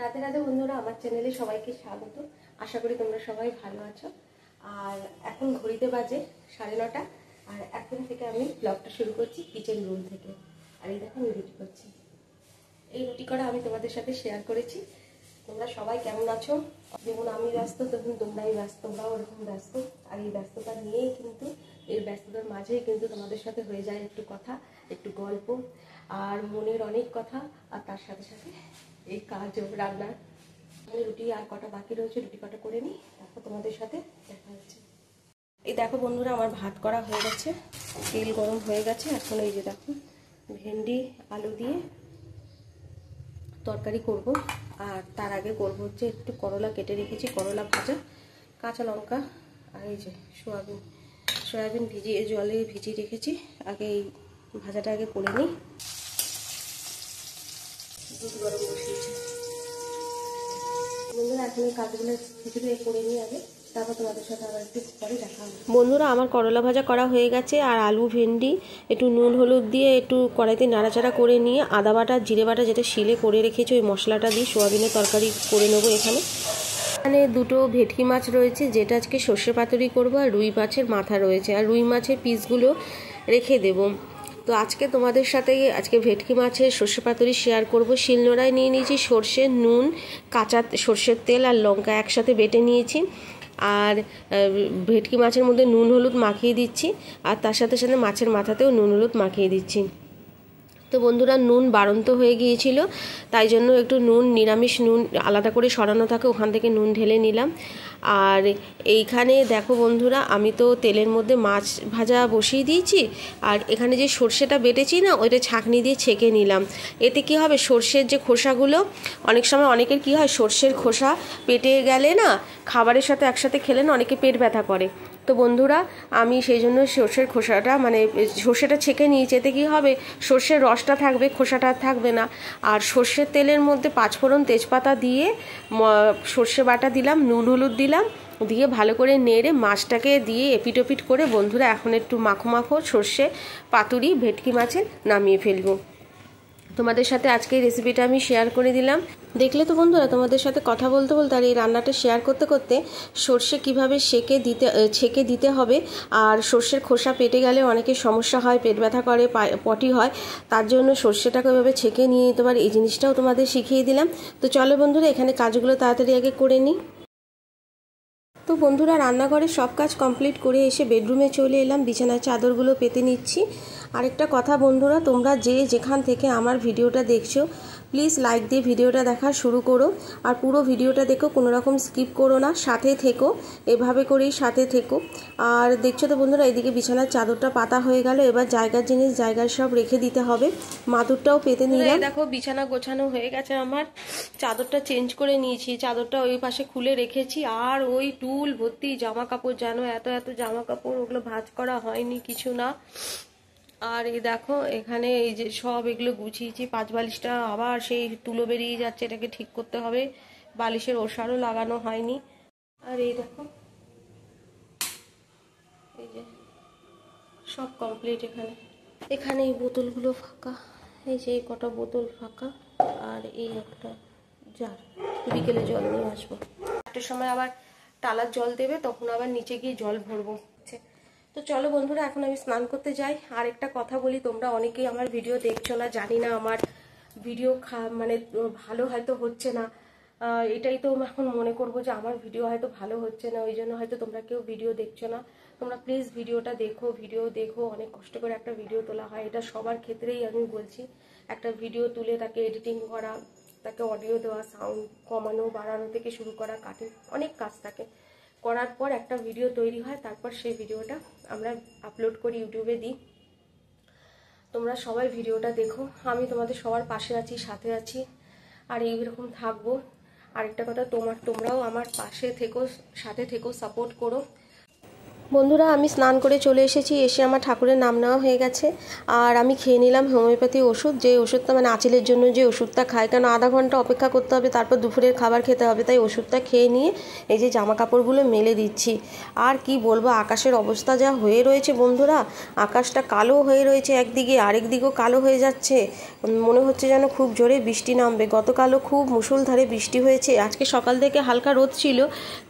রাতে রাতে বন্ধুরা, আমার চ্যানেলে সবাইকে স্বাগত। আশা করি তোমরা সবাই ভালো আছো। আর এখন ঘড়িতে বাজে 9:30, আর এখন থেকে আমি ব্লগটা শুরু করছি কিচেন রুম থেকে। আর এই দেখো আমি রুটি করছি। এই রুটি করা আমি তোমাদের সাথে শেয়ার করেছি। তোমরা সবাই কেমন আছো? যেমন আমি ব্যস্ত, তখন তোমরাও ওরকম ব্যস্ত। আর এই ব্যস্ততা নিয়েই কিন্তু, এই ব্যস্ততার মাঝেই কিন্তু তোমাদের সাথে হয়ে যায় একটু কথা, একটু গল্প, আর মনের অনেক কথা। আর তার সাথে সাথে এই কাজ রান্নার। রুটি আর কটা বাকি রয়েছে, রুটি কটা করে নিই, তারপর তোমাদের সাথে দেখা হচ্ছে। এই দেখো বন্ধুরা, আমার ভাত করা হয়ে গেছে, তেল গরম হয়ে গেছে। এখন এই যে দেখো, ভেন্ডি আলু দিয়ে তরকারি করব। আর তার আগে করব হচ্ছে একটু করলা কেটে রেখেছি, করলা ভাজা, কাঁচা লঙ্কা, আর এই যে সয়াবিন ভিজিয়ে জলে ভিজিয়ে রেখেছি। আগে এই ভাজাটা আগে করে নিই। দুধ গরম বসিয়েছি বন্ধুরা। এখন এই কাজগুলো খিচুড়ি করে নিই আগে, তারপর তোমাদের সাথে আবার একটু পরে দেখা হবে। বন্ধুরা, আমার করলা ভাজা করা হয়ে গেছে। আর আলু ভেন্ডি একটু নুন হলুদ দিয়ে একটু কড়াইতে নাড়াচাড়া করে নিয়ে আদা বাটা জিরে বাটা যেটা শিলে করে রেখেছি, ওই মশলাটা দিয়ে সোয়াবিনের তরকারি করে নেবো। এখানে দুটো ভেটকি মাছ রয়েছে, যেটা আজকে সর্ষে পাতুরি করবো। আর রুই মাছের মাথা রয়েছে, আর রুই মাছের পিসগুলো রেখে দেবো। তো আজকে তোমাদের সাথে ভেটকি মাছের সর্ষে পাতুরি শেয়ার করব। শিলনোড়ায় নিয়ে নিয়েছি সর্ষে, নুন, কাঁচা সর্ষের তেল আর লঙ্কা একসাথে বেটে নিয়েছি। আর ভেটকি মাছের মধ্যে নুন হলুদ মাখিয়ে দিচ্ছি, আর তার সাথে সাথে মাছের মাথাতেও নুন হলুদ মাখিয়ে দিচ্ছি। তো বন্ধুরা, নুন বাড়ন্ত হয়ে গিয়েছিল, তাই জন্য একটু নুন, নিরামিষ নুন আলাদা করে সরানো থাকে, ওখান থেকে নুন ঢেলে নিলাম। আর এইখানে দেখো বন্ধুরা, আমি তো তেলের মধ্যে মাছ ভাজা বসিয়ে দিয়েছি। আর এখানে যে সর্ষেটা বেটেছি না, ওইটা ছাঁকনি দিয়ে ছেঁকে নিলাম। এতে কি হবে, সর্ষের যে খোসাগুলো, অনেক সময় অনেকের কি হয়, সর্ষের খোসা পেটে গেলে না, খাবারের সাথে একসাথে খেলে না অনেকে পেট ব্যথা করে। তো বন্ধুরা, আমি সেই জন্য সর্ষের খোসাটা সর্ষেটা ছেঁকে নিয়েছি। এতে কী হবে, সর্ষের রসটা থাকবে, খোসাটা থাকবে না। আর সর্ষের তেলের মধ্যে পাঁচফোড়ন তেজপাতা দিয়ে সর্ষে বাটা দিলাম, নুন হলুদ দিলাম, দিয়ে ভালো করে নেড়ে মাছটাকে দিয়ে এপিট ওপিট করে বন্ধুরা এখন একটু মাখো মাখো সর্ষে পাতুরি ভেটকি মাছের নামিয়ে ফেলবো। তোমাদের সাথে আজকে এই রেসিপিটা আমি শেয়ার করে দিলাম। দেখলে তো বন্ধুরা, তোমাদের সাথে কথা বলতে বলতে আর এই রান্নাটা শেয়ার করতে করতে সর্ষে কীভাবে ছেঁকে দিতে হবে। আর সর্ষের খোসা পেটে গেলে অনেকের সমস্যা হয়, পেট ব্যথা করে, পটি হয়, তার জন্য সর্ষেটাকে ওইভাবে ছেঁকে নিয়ে নিতে পারে। এই জিনিসটাও তোমাদের শিখিয়ে দিলাম। তো চলো বন্ধুরা, এখানে কাজগুলো তাড়াতাড়ি আগে করে নিই। তো বন্ধুরা, রান্নাঘরে সব কাজ কমপ্লিট করে এসে বেডরুমে চলে এলাম, বিছানার চাদরগুলো পেতে নিচ্ছি। আরেকটা কথা বন্ধুরা, তোমরা যেখান থেকে আমার ভিডিওটা দেখছো, প্লিজ লাইক দিয়ে ভিডিওটা দেখা শুরু করো। আর পুরো ভিডিওটা দেখো, কোনো রকম স্কিপ করো না, সাথে থেকো, এভাবে করেই সাথে থেকো। আর দেখছো তো বন্ধুরা, এদিকে বিছানার চাদরটা পাতা হয়ে গেল। এবার জায়গার জিনিস জায়গায় সব রেখে দিতে হবে। মাদুরটাও পেতে নিলাম। দেখো, বিছানা গোছানো হয়ে গেছে আমার। চাদরটা চেঞ্জ করে নিয়েছি, চাদরটা ওই পাশে খুলে রেখেছি। আর ওই টুল ভর্তি জামা কাপড়, জানো এত জামা কাপড়, ওগুলো ভাঁজ করা হয়নি কিছু না। আর এই দেখো, এখানে এই যে সব এগুলো গুছিয়েছি। পাঁচ বালিশটা আবার সেই তুলো বেরিয়ে যাচ্ছে, এটাকে ঠিক করতে হবে। বালিশের ওষারও লাগানো হয়নি। আর এই দেখো, এই যে সব কমপ্লিট। এখানে এই বোতলগুলো ফাঁকা, এই যে এই কটা বোতল ফাঁকা। আর এই একটা জার, বিকেলে জল নিয়ে আসবো। একটা সময় আবার টালার জল দেবে, তখন আবার নিচে গিয়ে জল ভরবো। তো চলো বন্ধুরা, এখন আমি স্নান করতে যাই। আর একটা কথা বলি, তোমরা অনেকেই আমার ভিডিও দেখছো না, জানি না আমার ভিডিও ভালো হয়তো হচ্ছে না। এটাই তো এখন মনে করবো যে আমার ভিডিও হয়তো ভালো হচ্ছে না, ওই জন্য হয়তো তোমরা কেউ ভিডিও দেখছো না। তোমরা প্লিজ ভিডিওটা দেখো। অনেক কষ্ট করে একটা ভিডিও তোলা হয়, এটা সবার ক্ষেত্রেই আমি বলছি। একটা ভিডিও তুলে তাকে এডিটিং করা, তাকে অডিও দেওয়া, সাউন্ড কমানো বাড়ানো থেকে শুরু করা, কাটিং, অনেক কাজ থাকে। করার পর একটা ভিডিও তৈরি হয়, তারপর সেই ভিডিওটা আমরা আপলোড করি, ইউটিউবে দিই। তোমরা সবাই ভিডিওটা দেখো। আমি তোমাদের সবার পাশে আছি, সাথে আছি, আর এইরকম থাকবো। আরেকটা কথা, তোমরাও আমার পাশে থেকো, সাথে থেকো, সাপোর্ট করো। বন্ধুরা আমি স্নান করে চলে এসেছি, এসে আমার ঠাকুরের নাম নেওয়া হয়ে গেছে। আর আমি খেয়ে নিলাম হোমিওপ্যাথি ওষুধ, যে ওষুধটা মানে আঁচিলের জন্য যে ওষুধটা খাই, কারণ আধা ঘন্টা অপেক্ষা করতে হবে, তারপর দুপুরের খাবার খেতে হবে, তাই ওষুধটা খেয়ে নিয়ে এই যে জামা কাপড়গুলো মেলে দিচ্ছি। আর কি বলবো, আকাশের অবস্থা যা হয়ে রয়েছে বন্ধুরা, আকাশটা কালো হয়ে রয়েছে একদিকে, আরেক দিকেও কালো হয়ে যাচ্ছে, মনে হচ্ছে যেন খুব জোরে বৃষ্টি নামবে। গতকালও খুব মুষলধারে বৃষ্টি হয়েছে, আজকে সকাল থেকে হালকা রোদ ছিল,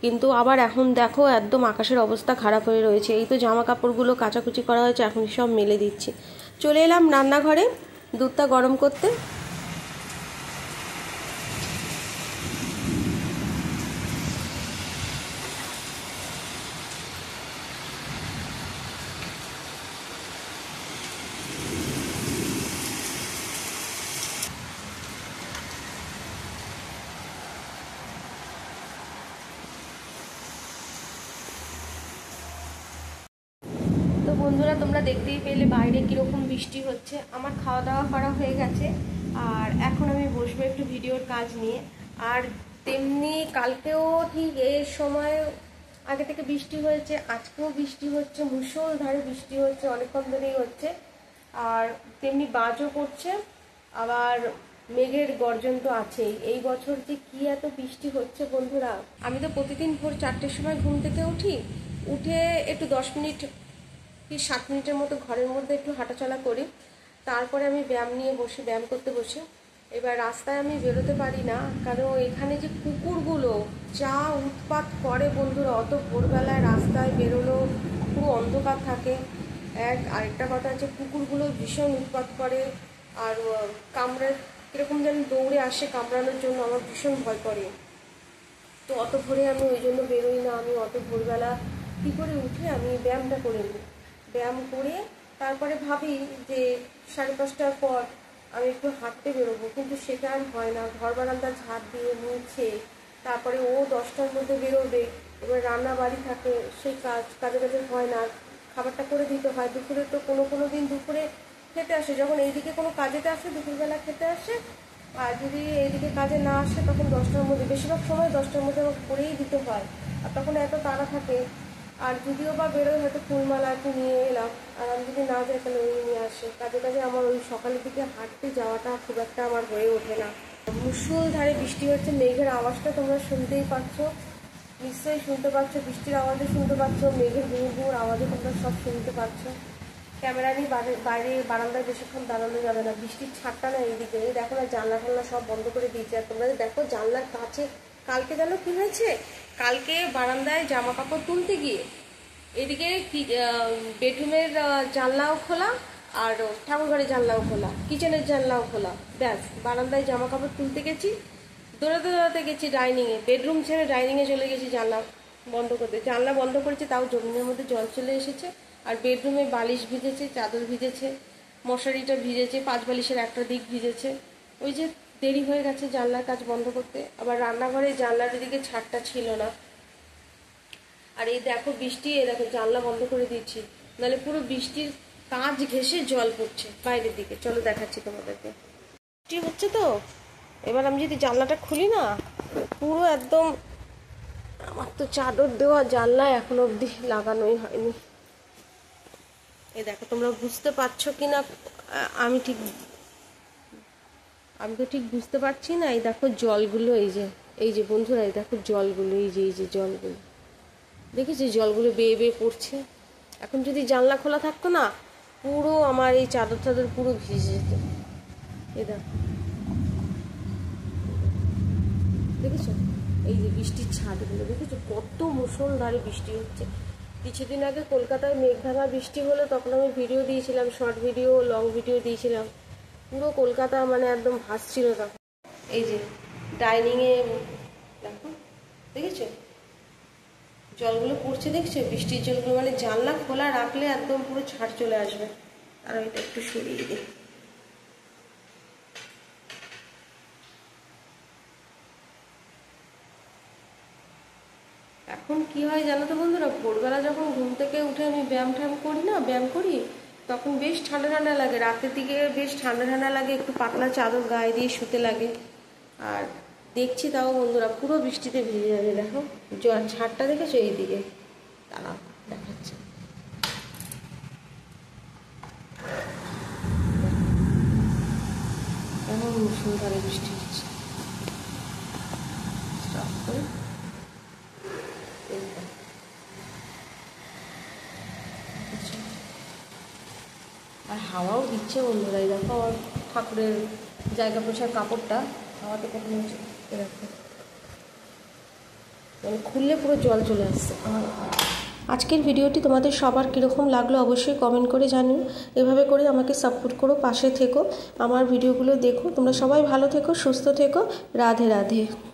কিন্তু আবার এখন দেখো একদম আকাশের অবস্থা খারাপ হয়ে রয়েছে। এই তো জামা কাপড়গুলো কাচাকুচি করা হয়েছে, এখন সব মেলে দিচ্ছি। চলে এলাম রান্নাঘরে দুধটা গরম করতে। তো বন্ধুরা তোমরা দেখতেই পেলে বাইরে কীরকম বৃষ্টি হচ্ছে। আমার খাওয়া দাওয়া করা হয়ে গেছে, আর এখন আমি বসবো একটু ভিডিওর কাজ নিয়ে। আর তেমনি কালকেও ঠিক এই সময় আগে থেকে বৃষ্টি হয়েছে, আজকেও বৃষ্টি হচ্ছে, মুষলধারে বৃষ্টি হচ্ছে, অনেকক্ষণ ধরেই হচ্ছে। আর তেমনি বাজও করছে, আবার মেঘের গর্জন তো আছেই। এই বছর যে কী এত বৃষ্টি হচ্ছে বন্ধুরা। আমি তো প্রতিদিন ভোর 4টের সময় ঘুম থেকে উঠে একটু 10 মিনিট কি 7 মিনিটের মতো ঘরের মধ্যে একটু হাঁটাচলা করি, তারপরে আমি ব্যায়াম করতে বসি। এবার রাস্তায় আমি বেরোতে পারি না, কারণ এখানে যে কুকুরগুলো যা উৎপাত করে বন্ধুরা, অত ভোরবেলায় রাস্তায় বেরোনো পুরো অন্ধকার থাকে। আরেকটা কথা আছে, কুকুরগুলো ভীষণ উৎপাত করে, আর কীরকম যেন দৌড়ে আসে কামড়ানোর জন্য, আমার ভীষণ ভয় করে। তো অত ভোরে আমি ওই জন্য বেরোই না। আমি অত ভোরবেলা কী করে উঠে আমি ব্যায়ামটা করে নিই। ব্যায়াম করে তারপরে ভাবি যে 5:30টার পর আমি একটু হাঁটতে বেরোবো, কিন্তু সেটা আর হয় না। ঘর বারান্দা ঝাড় দিয়ে মুছে তারপরে ও 10টার মধ্যে বেরোবে, এবার রান্না বাড়ি থাকে, সেই কাজে হয় না। খাবারটা করে দিতে হয়। দুপুরে তো কোনো দিন দুপুরে খেতে আসে, যখন এইদিকে কোনো কাজেতে আসে দুপুরবেলা খেতে আসে, আর যদি এইদিকে কাজে না আসে তখন 10টার মধ্যে, বেশিরভাগ সময় 10টার মধ্যে আমাকে করেই দিতে হয়। আর তখন এত তাড়া থাকে। আর যদিও বা বেরোয় হয়তো ফুলমালা একটু নিয়ে এলাম, আর আমি যদি না যাই তাহলে ওই নিয়ে আসে। কাজে আমার ওই সকালের দিকে হাঁটতে যাওয়াটা খুব একটা আমার হয়ে ওঠে না। মুষলধারে বৃষ্টি হচ্ছে, মেঘের আওয়াজটা তোমরা শুনতেই পাচ্ছ, নিশ্চয়ই শুনতে পাচ্ছ, বৃষ্টির আওয়াজও শুনতে পাচ্ছ, মেঘের গুঁড়ো আওয়াজও তোমরা সব শুনতে পাচ্ছ। ক্যামেরা নিয়ে বাইরে বারান্দায় বেশিক্ষণ দাঁড়ানো যাবে না, বৃষ্টির ছাড়টা না এইদিকে। এই দেখো না, জানলা টানলা সব বন্ধ করে দিয়েছে। আর তোমরা দেখো জানলার কাছে কালকে জানো কি হয়েছে, কালকে বারান্দায় জামা কাপড় তুলতে গিয়ে এদিকে বেডরুমের জানলাও খোলা, আর ঠাকুরঘরের জানলাও খোলা, কিচেনের জানলাও খোলা। ব্যাস, বারান্দায় জামা কাপড় তুলতে গেছি, দৌড়াতে গেছি ডাইনিংয়ে, বেডরুম ছেড়ে ডাইনিংয়ে চলে গেছি জানলা বন্ধ করতে। জানলা বন্ধ করেছি, তাও জমিনের মধ্যে জল চলে এসেছে। আর বেডরুমে বালিশ ভিজেছে, চাদর ভিজেছে, মশারিটা ভিজেছে, 5 বালিশের একটা দিক ভিজেছে। ওই যে দেরি হয়ে গেছে জানলার কাজ বন্ধ করতে। আবার রান্নাঘরে জানলার দিকে ছাদটা ছিল না। আর এই দেখো বৃষ্টি, এই দেখো জানলা বন্ধ করে দিয়েছি, নাহলে পুরো বৃষ্টির কাঁচ ঘেঁষে জল পড়ছে বাইরের দিকে। চলো দেখাচ্ছি তোমাদেরকে। বৃষ্টি হচ্ছে তো, এবার আমি যদি জানলাটা খুলি না, পুরো একদম, আমার তো চাদর দেওয়া জানলা এখনো অবধি লাগানোই হয়নি। এই দেখো, তোমরা বুঝতে পারছো কি না আমি তো ঠিক বুঝতে পারছি না। এই দেখো জলগুলো, এই যে বন্ধুরা, এই দেখো জলগুলো, এই যে জলগুলো দেখেছি, জলগুলো বেয়ে বেয়ে পড়ছে। এখন যদি জানলা খোলা থাকতো না, পুরো আমার এই চাদর পুরো ভিজে যেত। এই দেখো, দেখেছো এই যে বৃষ্টির ছাদগুলো, দেখেছো কত মুষলধারে বৃষ্টি হচ্ছে। কিছুদিন আগে কলকাতায় মেঘভাঙা বৃষ্টি হলো, তখন আমি ভিডিও দিয়েছিলাম, শর্ট ভিডিও, লং ভিডিও দিয়েছিলাম। পুরো কলকাতা মানে একদম ভাসছিল তখন। এই যে ডাইনিংয়ে দেখো, দেখেছো জলগুলো পড়ছে, দেখছো বৃষ্টির জলগুলো, মানে জানলা খোলা রাখলে একদম পুরো ছাড় চলে আসবে। আর ওইটা একটু সরিয়ে দিই। এখন কি হয় জানো তো বন্ধুরা, ভোরবেলা যখন ঘুম থেকে উঠে আমি ব্যায়াম করি, তখন বেশ ঠান্ডা ঠান্ডা লাগে, রাতের দিকে বেশ ঠান্ডা ঠান্ডা লাগে, একটু পাতলা চাদর গায়ে দিয়ে শুতে লাগে। আর দেখছি তাও বন্ধুরা পুরো বৃষ্টিতে ভিজে যাবে। দেখো ছাদটা দেখেছো এইদিকে, দাঁড়াও দেখাচ্ছি। এমন মুষলধারে বৃষ্টি হচ্ছে। আর হাওয়াও দিচ্ছে বন্ধুরা। এই দেখো আমার ঠাকুরের জায়গা পোছার কাপড়টা হাওয়াতে কত হচ্ছে, এরকম মানে খুললে পুরো জল চলে আসছে। আজকের ভিডিওটি তোমাদের সবার কীরকম লাগলো অবশ্যই কমেন্ট করে জানিও। এভাবে করে আমাকে সাপোর্ট করো, পাশে থেকো, আমার ভিডিওগুলো দেখো। তোমরা সবাই ভালো থেকো, সুস্থ থেকো। রাধে রাধে।